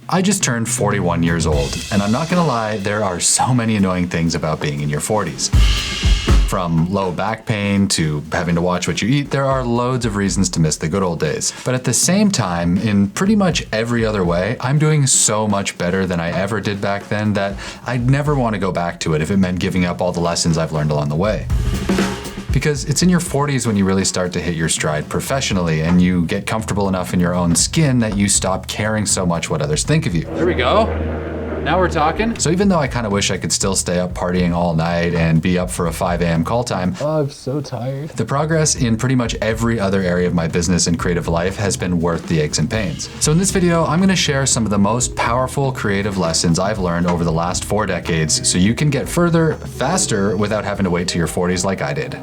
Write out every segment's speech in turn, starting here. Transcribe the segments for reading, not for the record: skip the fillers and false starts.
I just turned 41 years old, and I'm not gonna lie, there are so many annoying things about being in your 40s. From low back pain to having to watch what you eat, there are loads of reasons to miss the good old days. But at the same time, in pretty much every other way, I'm doing so much better than I ever did back then that I'd never want to go back to it if it meant giving up all the lessons I've learned along the way. Because it's in your 40s when you really start to hit your stride professionally and you get comfortable enough in your own skin that you stop caring so much what others think of you. There we go. Now we're talking. So even though I kind of wish I could still stay up partying all night and be up for a 5 a.m. call time, I'm so tired. The progress in pretty much every other area of my business and creative life has been worth the aches and pains. So in this video, I'm gonna share some of the most powerful creative lessons I've learned over the last 4 decades so you can get further, faster, without having to wait till your 40s like I did.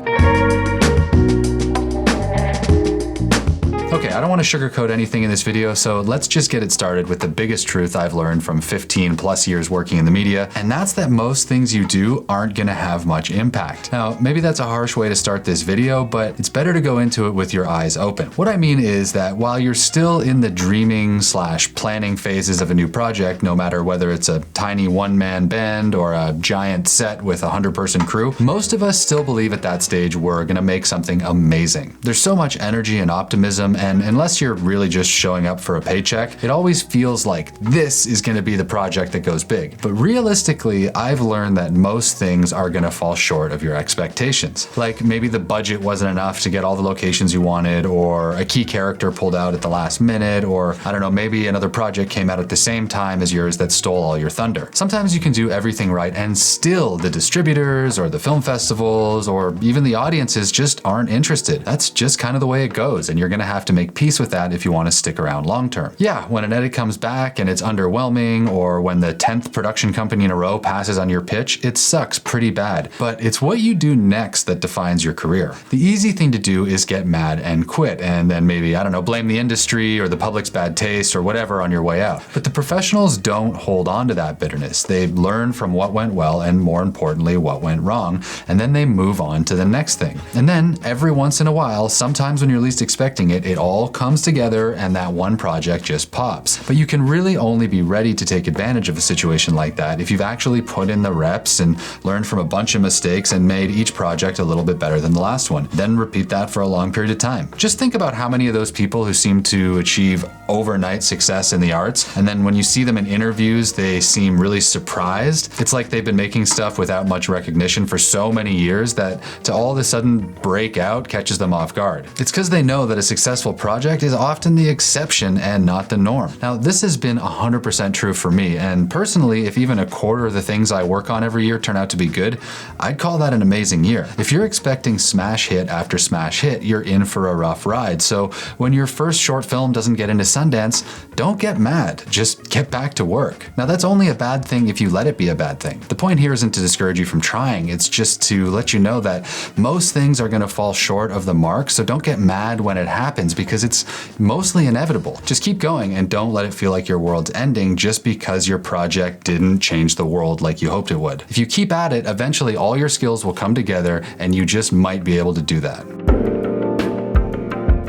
Okay, I don't want to sugarcoat anything in this video, so let's just get it started with the biggest truth I've learned from 15 plus years working in the media, and that's that most things you do aren't gonna have much impact. Now, maybe that's a harsh way to start this video, but it's better to go into it with your eyes open. What I mean is that while you're still in the dreaming/planning phases of a new project, no matter whether it's a tiny one-man band or a giant set with a 100-person crew, most of us still believe at that stage we're gonna make something amazing. There's so much energy and optimism, and unless you're really just showing up for a paycheck, it always feels like this is gonna be the project that goes big. But realistically, I've learned that most things are gonna fall short of your expectations. Like maybe the budget wasn't enough to get all the locations you wanted, or a key character pulled out at the last minute, or I don't know, maybe another project came out at the same time as yours that stole all your thunder. Sometimes you can do everything right and still the distributors or the film festivals or even the audiences just aren't interested. That's just kind of the way it goes, and you're gonna have to make peace with that if you want to stick around long term. Yeah, when an edit comes back and it's underwhelming, or when the 10th production company in a row passes on your pitch, it sucks pretty bad. But it's what you do next that defines your career. The easy thing to do is get mad and quit, and then maybe, I don't know, blame the industry or the public's bad taste or whatever on your way out. But the professionals don't hold on to that bitterness. They learn from what went well and, more importantly, what went wrong, and then they move on to the next thing. And then every once in a while, sometimes when you're least expecting it, it all comes together and that one project just pops. But you can really only be ready to take advantage of a situation like that if you've actually put in the reps and learned from a bunch of mistakes and made each project a little bit better than the last one. Then repeat that for a long period of time. Just think about how many of those people who seem to achieve overnight success in the arts, and then when you see them in interviews, they seem really surprised. It's like they've been making stuff without much recognition for so many years that to all of a sudden break out catches them off guard. It's because they know that a successful project is often the exception and not the norm. Now, this has been 100% true for me, and personally, if even a quarter of the things I work on every year turn out to be good, I'd call that an amazing year. If you're expecting smash hit after smash hit, you're in for a rough ride. So when your first short film doesn't get into Sundance, don't get mad, just get back to work. Now, that's only a bad thing if you let it be a bad thing. The point here isn't to discourage you from trying, it's just to let you know that most things are gonna fall short of the mark, so don't get mad when it happens because it's mostly inevitable. Just keep going and don't let it feel like your world's ending just because your project didn't change the world like you hoped it would. If you keep at it, eventually all your skills will come together and you just might be able to do that.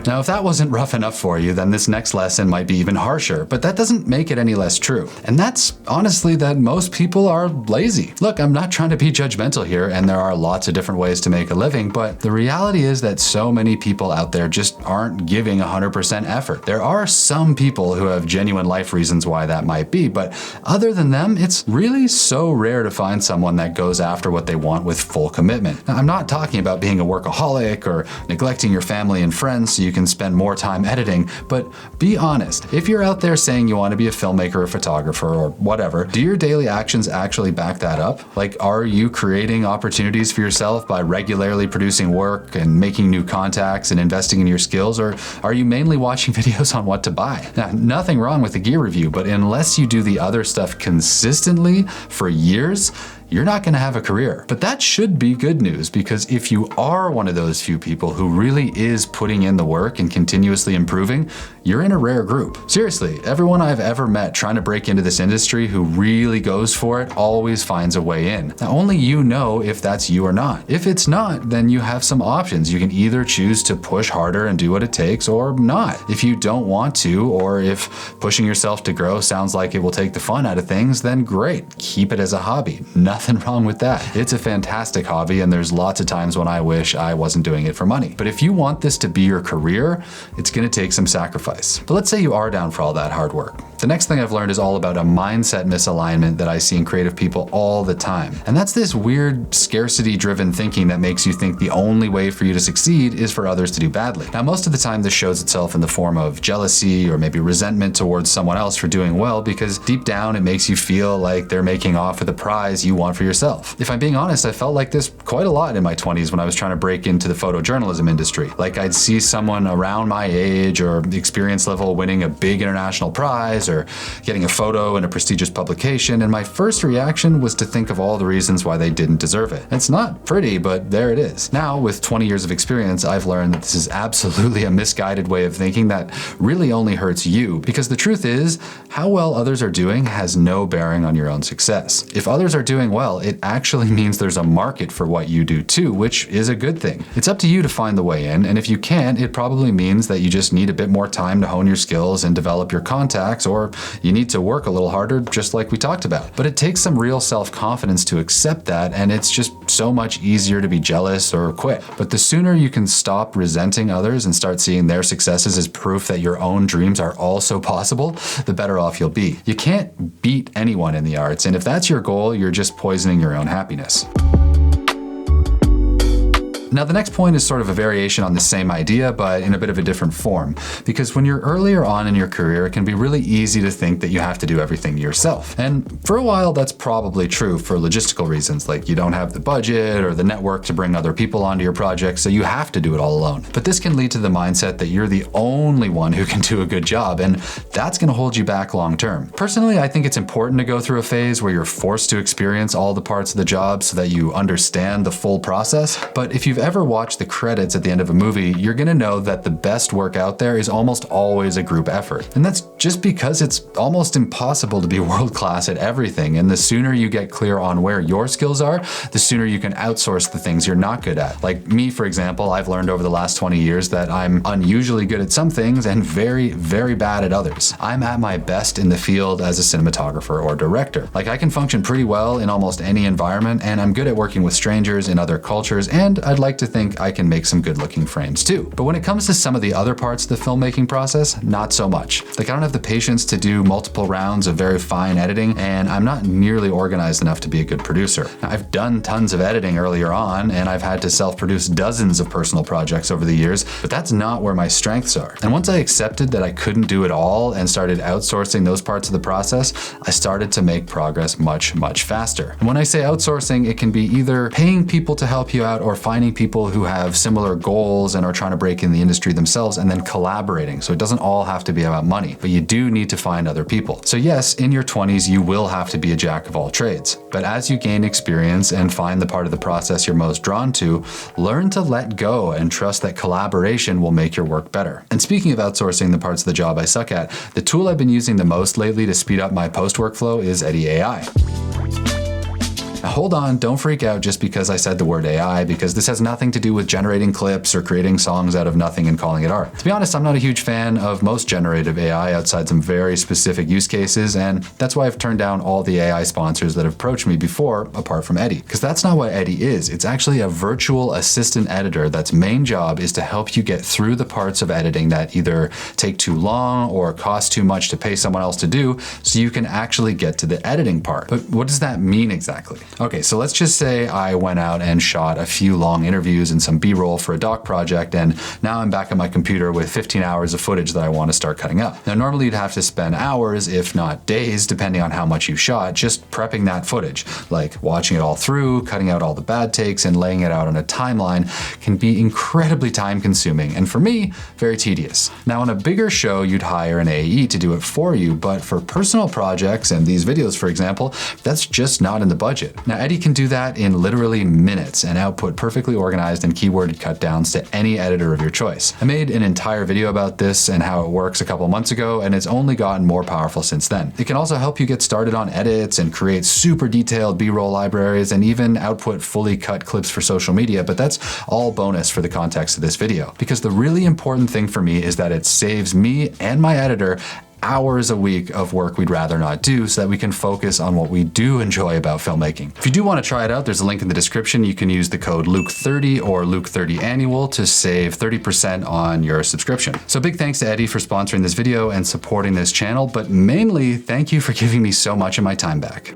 Now, if that wasn't rough enough for you, then this next lesson might be even harsher, but that doesn't make it any less true. And that's honestly that most people are lazy. Look, I'm not trying to be judgmental here, and there are lots of different ways to make a living, but the reality is that so many people out there just aren't giving 100% effort. There are some people who have genuine life reasons why that might be, but other than them, it's really so rare to find someone that goes after what they want with full commitment. Now, I'm not talking about being a workaholic or neglecting your family and friends so you can spend more time editing, but be honest. If you're out there saying you want to be a filmmaker or photographer or whatever, do your daily actions actually back that up? Like, are you creating opportunities for yourself by regularly producing work and making new contacts and investing in your skills, or are you mainly watching videos on what to buy? Now, nothing wrong with the gear review, but unless you do the other stuff consistently for years, you're not gonna have a career. But that should be good news, because if you are one of those few people who really is putting in the work and continuously improving, you're in a rare group. Seriously, everyone I've ever met trying to break into this industry who really goes for it always finds a way in. Now, only you know if that's you or not. If it's not, then you have some options. You can either choose to push harder and do what it takes or not. If you don't want to, or if pushing yourself to grow sounds like it will take the fun out of things, then great, keep it as a hobby. Nothing wrong with that. It's a fantastic hobby, and there's lots of times when I wish I wasn't doing it for money. But if you want this to be your career, it's gonna take some sacrifice. But let's say you are down for all that hard work. The next thing I've learned is all about a mindset misalignment that I see in creative people all the time. And that's this weird scarcity-driven thinking that makes you think the only way for you to succeed is for others to do badly. Now, most of the time this shows itself in the form of jealousy or maybe resentment towards someone else for doing well, because deep down it makes you feel like they're making off with a prize you want for yourself. If I'm being honest, I felt like this quite a lot in my 20s when I was trying to break into the photojournalism industry. Like I'd see someone around my age or experience level winning a big international prize or getting a photo in a prestigious publication, and my first reaction was to think of all the reasons why they didn't deserve it. It's not pretty, but there it is. Now, with 20 years of experience, I've learned that this is absolutely a misguided way of thinking that really only hurts you, because the truth is, how well others are doing has no bearing on your own success. If others are doing well, it actually means there's a market for what you do too, which is a good thing. It's up to you to find the way in, and if you can't, it probably means that you just need a bit more time to hone your skills and develop your contacts, or you need to work a little harder, just like we talked about. But it takes some real self-confidence to accept that, and it's just so much easier to be jealous or quit. But the sooner you can stop resenting others and start seeing their successes as proof that your own dreams are also possible, the better off you'll be. You can't beat anyone in the arts, and if that's your goal, you're just poisoning your own happiness. Now, the next point is sort of a variation on the same idea, but in a bit of a different form. Because when you're earlier on in your career, it can be really easy to think that you have to do everything yourself. And for a while, that's probably true for logistical reasons, like you don't have the budget or the network to bring other people onto your project, so you have to do it all alone. But this can lead to the mindset that you're the only one who can do a good job, and that's gonna hold you back long term. Personally, I think it's important to go through a phase where you're forced to experience all the parts of the job so that you understand the full process. But if you've ever watched the credits at the end of a movie, you're gonna know that the best work out there is almost always a group effort. And that's just because it's almost impossible to be world-class at everything. And the sooner you get clear on where your skills are, the sooner you can outsource the things you're not good at. Like me, for example, I've learned over the last 20 years that I'm unusually good at some things and very, very bad at others. I'm at my best in the field as a cinematographer or director. Like I can function pretty well in almost any environment, and I'm good at working with strangers in other cultures, and I'd like to think I can make some good looking frames too. But when it comes to some of the other parts of the filmmaking process, not so much. Like I don't have the patience to do multiple rounds of very fine editing, and I'm not nearly organized enough to be a good producer. Now, I've done tons of editing earlier on, and I've had to self-produce dozens of personal projects over the years, but that's not where my strengths are. And once I accepted that I couldn't do it all and started outsourcing those parts of the process, I started to make progress much, much faster. And when I say outsourcing, it can be either paying people to help you out or finding people who have similar goals and are trying to break in the industry themselves, and then collaborating. So it doesn't all have to be about money, but you do need to find other people. So yes, in your 20s, you will have to be a jack of all trades. But as you gain experience and find the part of the process you're most drawn to, learn to let go and trust that collaboration will make your work better. And speaking of outsourcing the parts of the job I suck at, the tool I've been using the most lately to speed up my post workflow is Edit AI. Now hold on, don't freak out just because I said the word AI, because this has nothing to do with generating clips or creating songs out of nothing and calling it art. To be honest, I'm not a huge fan of most generative AI outside some very specific use cases, and that's why I've turned down all the AI sponsors that have approached me before, apart from Eddie. Because that's not what Eddie is. It's actually a virtual assistant editor that's main job is to help you get through the parts of editing that either take too long or cost too much to pay someone else to do, so you can actually get to the editing part. But what does that mean exactly? Okay, so let's just say I went out and shot a few long interviews and some B-roll for a doc project, and now I'm back at my computer with 15 hours of footage that I want to start cutting up. Now, normally you'd have to spend hours, if not days, depending on how much you shot, just prepping that footage. Like watching it all through, cutting out all the bad takes, and laying it out on a timeline can be incredibly time-consuming, and for me, very tedious. Now, on a bigger show, you'd hire an AE to do it for you, but for personal projects and these videos, for example, that's just not in the budget. Now, Eddie can do that in literally minutes and output perfectly organized and keyworded cut downs to any editor of your choice. I made an entire video about this and how it works a couple months ago, and it's only gotten more powerful since then. It can also help you get started on edits and create super detailed B-roll libraries and even output fully cut clips for social media, but that's all bonus for the context of this video. Because the really important thing for me is that it saves me and my editor hours a week of work we'd rather not do so that we can focus on what we do enjoy about filmmaking. If you do want to try it out, there's a link in the description. You can use the code Luke30 or Luke30annual to save 30% on your subscription. So big thanks to Eddie for sponsoring this video and supporting this channel, but mainly thank you for giving me so much of my time back.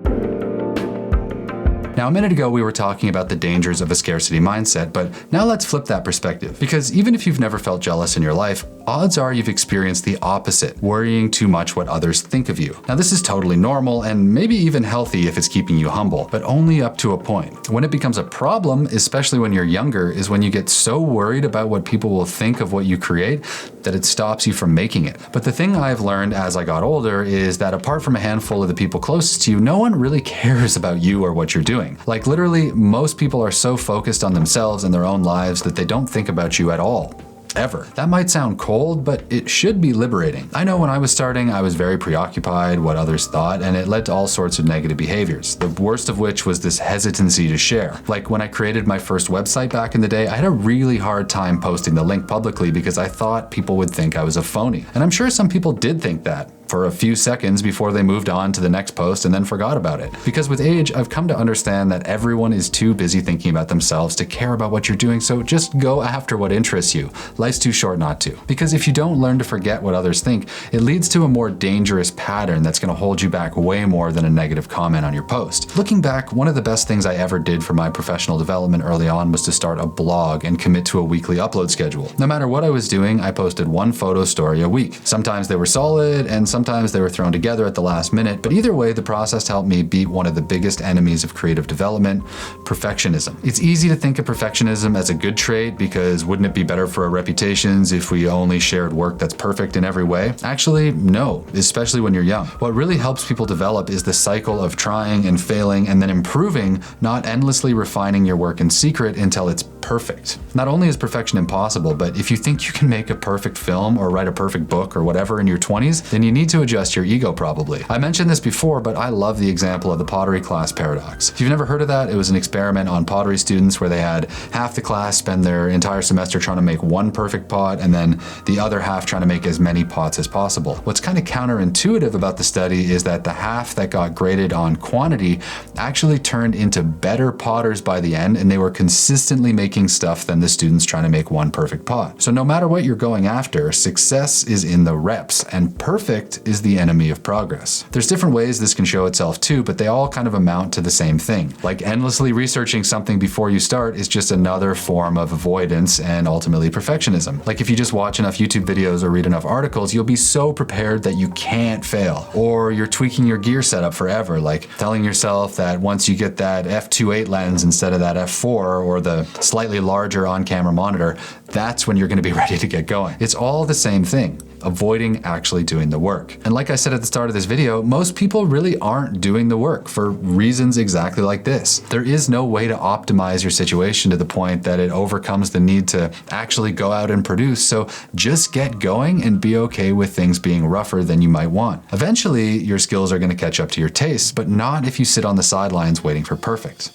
Now, a minute ago, we were talking about the dangers of a scarcity mindset, but now let's flip that perspective. Because even if you've never felt jealous in your life, odds are you've experienced the opposite, worrying too much what others think of you. Now, this is totally normal and maybe even healthy if it's keeping you humble, but only up to a point. When it becomes a problem, especially when you're younger, is when you get so worried about what people will think of what you create that it stops you from making it. But the thing I've learned as I got older is that apart from a handful of the people closest to you, no one really cares about you or what you're doing. Like literally, most people are so focused on themselves and their own lives that they don't think about you at all. Ever. That might sound cold, but it should be liberating. I know when I was starting, I was very preoccupied what others thought, and it led to all sorts of negative behaviors, the worst of which was this hesitancy to share. Like when I created my first website back in the day, I had a really hard time posting the link publicly because I thought people would think I was a phony. And I'm sure some people did think that for a few seconds before they moved on to the next post and then forgot about it. Because with age, I've come to understand that everyone is too busy thinking about themselves to care about what you're doing, so just go after what interests you. Life's too short not to. Because if you don't learn to forget what others think, it leads to a more dangerous pattern that's gonna hold you back way more than a negative comment on your post. Looking back, one of the best things I ever did for my professional development early on was to start a blog and commit to a weekly upload schedule. No matter what I was doing, I posted one photo story a week. Sometimes they were solid, and sometimes they were thrown together at the last minute, but either way, the process helped me beat one of the biggest enemies of creative development, perfectionism. It's easy to think of perfectionism as a good trait because wouldn't it be better for our reputations if we only shared work that's perfect in every way? Actually, no, especially when you're young. What really helps people develop is the cycle of trying and failing and then improving, not endlessly refining your work in secret until it's perfect. Not only is perfection impossible, but if you think you can make a perfect film or write a perfect book or whatever in your 20s, then you need to adjust your ego probably. I mentioned this before, but I love the example of the pottery class paradox. If you've never heard of that, it was an experiment on pottery students where they had half the class spend their entire semester trying to make one perfect pot and then the other half trying to make as many pots as possible. What's kind of counterintuitive about the study is that the half that got graded on quantity actually turned into better potters by the end, and they were consistently making stuff than the students trying to make one perfect pot. So no matter what you're going after, success is in the reps, and perfect is the enemy of progress. There's different ways this can show itself too, but they all kind of amount to the same thing. Like endlessly researching something before you start is just another form of avoidance and ultimately perfectionism. Like if you just watch enough YouTube videos or read enough articles, you'll be so prepared that you can't fail. Or you're tweaking your gear setup forever, like telling yourself that once you get that f2.8 lens instead of that f4 or the slightly larger on-camera monitor, that's when you're going to be ready to get going. It's all the same thing. Avoiding actually doing the work. And like I said at the start of this video, most people really aren't doing the work for reasons exactly like this. There is no way to optimize your situation to the point that it overcomes the need to actually go out and produce, so just get going and be okay with things being rougher than you might want. Eventually, your skills are going to catch up to your tastes, but not if you sit on the sidelines waiting for perfect.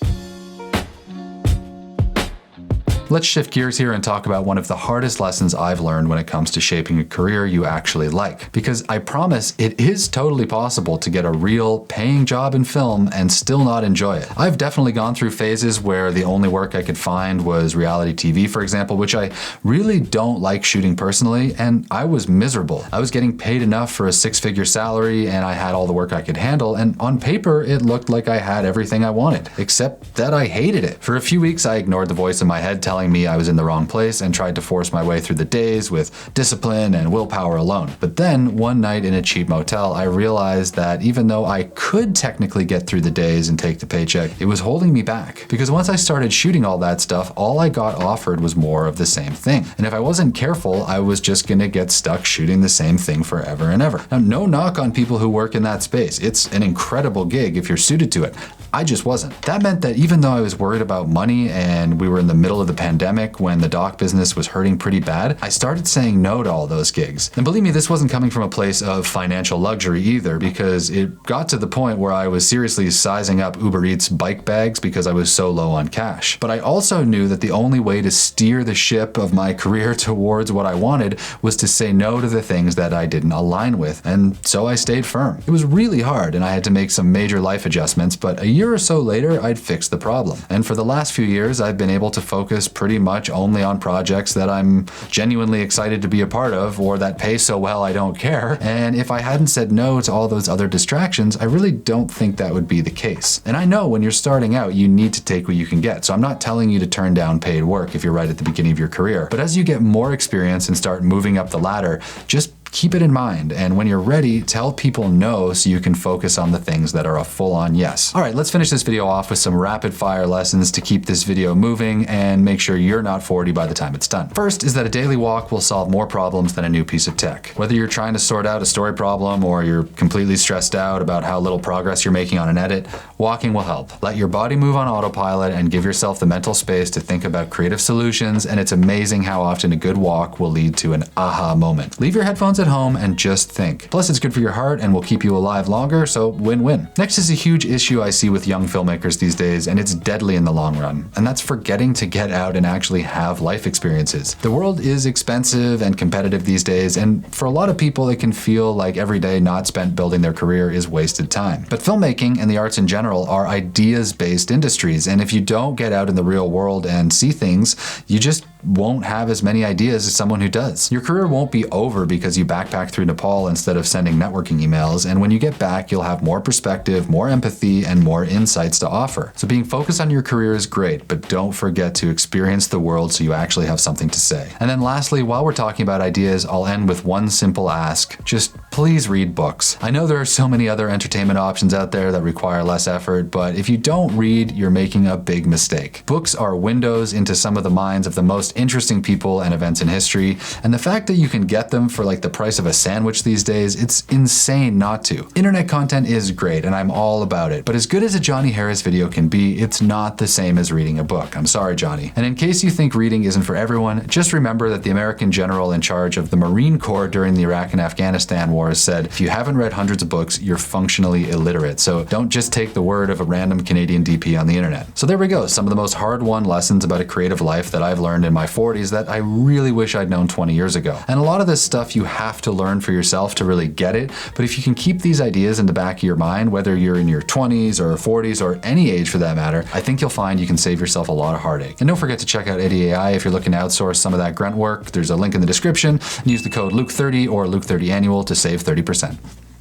Let's shift gears here and talk about one of the hardest lessons I've learned when it comes to shaping a career you actually like. Because I promise it is totally possible to get a real paying job in film and still not enjoy it. I've definitely gone through phases where the only work I could find was reality TV, for example, which I really don't like shooting personally, and I was miserable. I was getting paid enough for a six-figure salary and I had all the work I could handle, and on paper it looked like I had everything I wanted, except that I hated it. For a few weeks I ignored the voice in my head telling telling me I was in the wrong place and tried to force my way through the days with discipline and willpower alone. But then one night in a cheap motel, I realized that even though I could technically get through the days and take the paycheck, it was holding me back. Because once I started shooting all that stuff, all I got offered was more of the same thing. And if I wasn't careful, I was just gonna get stuck shooting the same thing forever and ever. Now, no knock on people who work in that space. It's an incredible gig if you're suited to it. I just wasn't. That meant that even though I was worried about money and we were in the middle of the pandemic when the doc business was hurting pretty bad, I started saying no to all those gigs. And believe me, this wasn't coming from a place of financial luxury either, because it got to the point where I was seriously sizing up Uber Eats bike bags because I was so low on cash. But I also knew that the only way to steer the ship of my career towards what I wanted was to say no to the things that I didn't align with. And so I stayed firm. It was really hard and I had to make some major life adjustments, but a year or so later, I'd fixed the problem. And for the last few years, I've been able to focus pretty much only on projects that I'm genuinely excited to be a part of or that pay so well I don't care. And if I hadn't said no to all those other distractions, I really don't think that would be the case. And I know when you're starting out, you need to take what you can get. So I'm not telling you to turn down paid work if you're right at the beginning of your career. But as you get more experience and start moving up the ladder, just keep it in mind, and when you're ready, tell people no so you can focus on the things that are a full-on yes. All right, let's finish this video off with some rapid-fire lessons to keep this video moving and make sure you're not 40 by the time it's done. First is that a daily walk will solve more problems than a new piece of tech. Whether you're trying to sort out a story problem or you're completely stressed out about how little progress you're making on an edit, walking will help. Let your body move on autopilot and give yourself the mental space to think about creative solutions, and it's amazing how often a good walk will lead to an aha moment. Leave your headphones at home and just think. Plus, it's good for your heart and will keep you alive longer, so win-win. Next is a huge issue I see with young filmmakers these days, and it's deadly in the long run, and that's forgetting to get out and actually have life experiences. The world is expensive and competitive these days, and for a lot of people, it can feel like every day not spent building their career is wasted time. But filmmaking and the arts in general are ideas-based industries, and if you don't get out in the real world and see things, you just won't have as many ideas as someone who does. Your career won't be over because you backpack through Nepal instead of sending networking emails, and when you get back, you'll have more perspective, more empathy, and more insights to offer. So being focused on your career is great, but don't forget to experience the world so you actually have something to say. And then lastly, while we're talking about ideas, I'll end with one simple ask. Just please read books. I know there are so many other entertainment options out there that require less effort, but if you don't read, you're making a big mistake. Books are windows into some of the minds of the most interesting people and events in history, and the fact that you can get them for like the price of a sandwich these days, it's insane not to. Internet content is great and I'm all about it, but as good as a Johnny Harris video can be, it's not the same as reading a book. I'm sorry, Johnny. And in case you think reading isn't for everyone, just remember that the American general in charge of the Marine Corps during the Iraq and Afghanistan wars said, if you haven't read hundreds of books, you're functionally illiterate. So don't just take the word of a random Canadian DP on the internet. So there we go, some of the most hard-won lessons about a creative life that I've learned in my 40s that I really wish I'd known 20 years ago. And a lot of this stuff you have to learn for yourself to really get it, but if you can keep these ideas in the back of your mind, whether you're in your 20s or 40s or any age for that matter, I think you'll find you can save yourself a lot of heartache. And don't forget to check out Eddie AI if you're looking to outsource some of that grunt work. There's a link in the description, and use the code Luke30 or Luke30 annual to save 30%.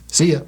See ya.